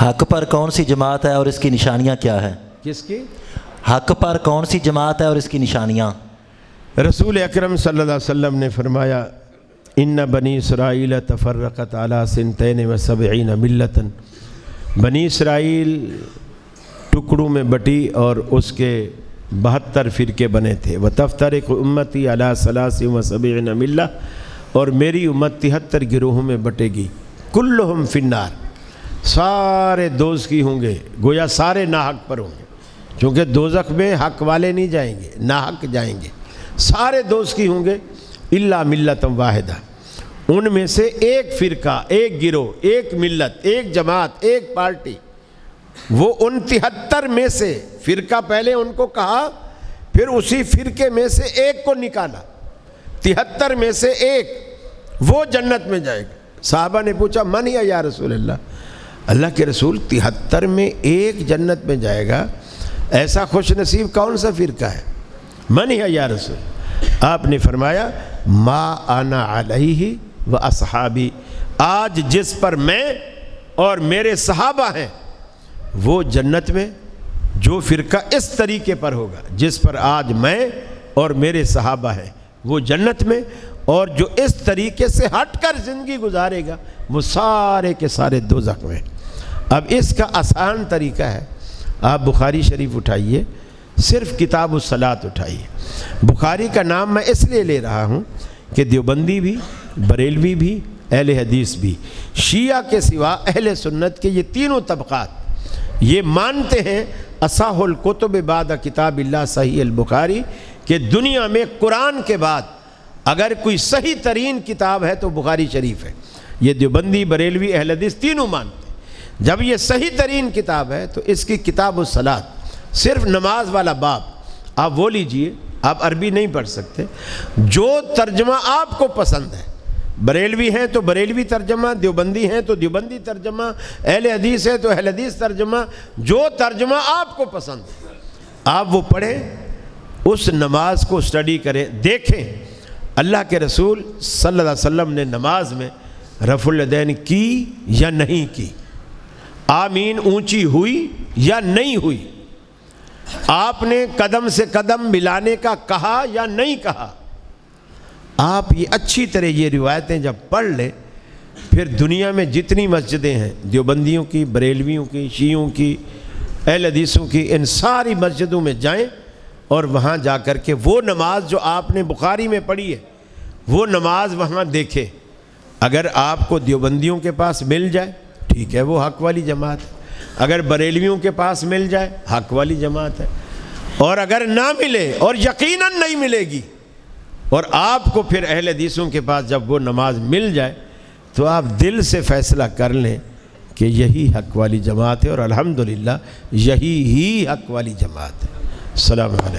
حق پر کون سی جماعت ہے اور اس کی نشانیاں کیا ہے؟ کس کی؟ حق پر کون سی جماعت ہے اور اس کی نشانیاں؟ رسول اکرم صلی اللہ علیہ وسلم نے فرمایا ان بنی اسرائیل تفرقت علی 72 ملتاً، بنی اسرائیل ٹکڑوں میں بٹی اور اس کے 72 فرقے بنے تھے۔ وتفترق امتی علی 73 ملہ، اور میری امت 73 گروہوں میں بٹے گی۔ کلہم فی النار، سارے دوزخ کی ہوں گے، گویا سارے ناحق پر ہوں گے، چونکہ دوزخ میں حق والے نہیں جائیں گے، ناحق جائیں گے۔ سارے دوزخ کی ہوں گے الا ملۃ واحدہ، ان میں سے ایک فرقہ، ایک گروہ، ایک ملت، ایک جماعت، ایک پارٹی، وہ ان 73 میں سے فرقہ پہلے ان کو کہا، پھر اسی فرقے میں سے ایک کو نکالا، 73 میں سے ایک، وہ جنت میں جائے گا۔ صحابہ نے پوچھا من ہی یا رسول اللہ کے رسول 73 میں ایک جنت میں جائے گا، ایسا خوش نصیب کون سا فرقہ ہے؟ من ہی یا رسول، آپ نے فرمایا ما انا علیہ و اصحابی، آج جس پر میں اور میرے صحابہ ہیں وہ جنت میں، جو فرقہ اس طریقے پر ہوگا جس پر آج میں اور میرے صحابہ ہیں وہ جنت میں، اور جو اس طریقے سے ہٹ کر زندگی گزارے گا وہ سارے کے سارے دوزخ میں۔ اب اس کا آسان طریقہ ہے، آپ بخاری شریف اٹھائیے، صرف کتاب الصلاۃ اٹھائیے۔ بخاری کا نام میں اس لیے لے رہا ہوں کہ دیوبندی بھی، بریلوی بھی، اہل حدیث بھی، شیعہ کے سوا اہل سنت کے یہ تینوں طبقات یہ مانتے ہیں اصح الکتب بعد کتاب اللہ صحیح البخاری، کہ دنیا میں قرآن کے بعد اگر کوئی صحیح ترین کتاب ہے تو بخاری شریف ہے۔ یہ دیوبندی، بریلوی، اہل حدیث تینوں مانتے ہیں۔ جب یہ صحیح ترین کتاب ہے تو اس کی کتاب الصلاۃ، صرف نماز والا باب آپ وہ لیجئے، آپ عربی نہیں پڑھ سکتے، جو ترجمہ آپ کو پسند ہے، بریلوی ہیں تو بریلوی ترجمہ، دیوبندی ہیں تو دیوبندی ترجمہ، اہل حدیث ہے تو اہل حدیث ترجمہ، جو ترجمہ آپ کو پسند ہے آپ وہ پڑھیں، اس نماز کو سٹڈی کریں، دیکھیں اللہ کے رسول صلی اللہ علیہ وسلم نے نماز میں رفع الیدین کی یا نہیں کی، آمین اونچی ہوئی یا نہیں ہوئی، آپ نے قدم سے قدم ملانے کا کہا یا نہیں کہا۔ آپ یہ اچھی طرح یہ روایتیں جب پڑھ لیں، پھر دنیا میں جتنی مسجدیں ہیں، دیوبندیوں کی، بریلویوں کی، شیعوں کی، اہل حدیثوں کی، ان ساری مسجدوں میں جائیں اور وہاں جا کر کے وہ نماز جو آپ نے بخاری میں پڑھی ہے وہ نماز وہاں دیکھیں۔ اگر آپ کو دیوبندیوں کے پاس مل جائے ٹھیک ہے، وہ حق والی جماعت ہے، اگر بریلویوں کے پاس مل جائے حق والی جماعت ہے، اور اگر نہ ملے اور یقیناً نہیں ملے گی اور آپ کو پھر اہل حدیثوں کے پاس جب وہ نماز مل جائے تو آپ دل سے فیصلہ کر لیں کہ یہی حق والی جماعت ہے، اور الحمدللہ یہی ہی حق والی جماعت ہے۔ السلام علیکم۔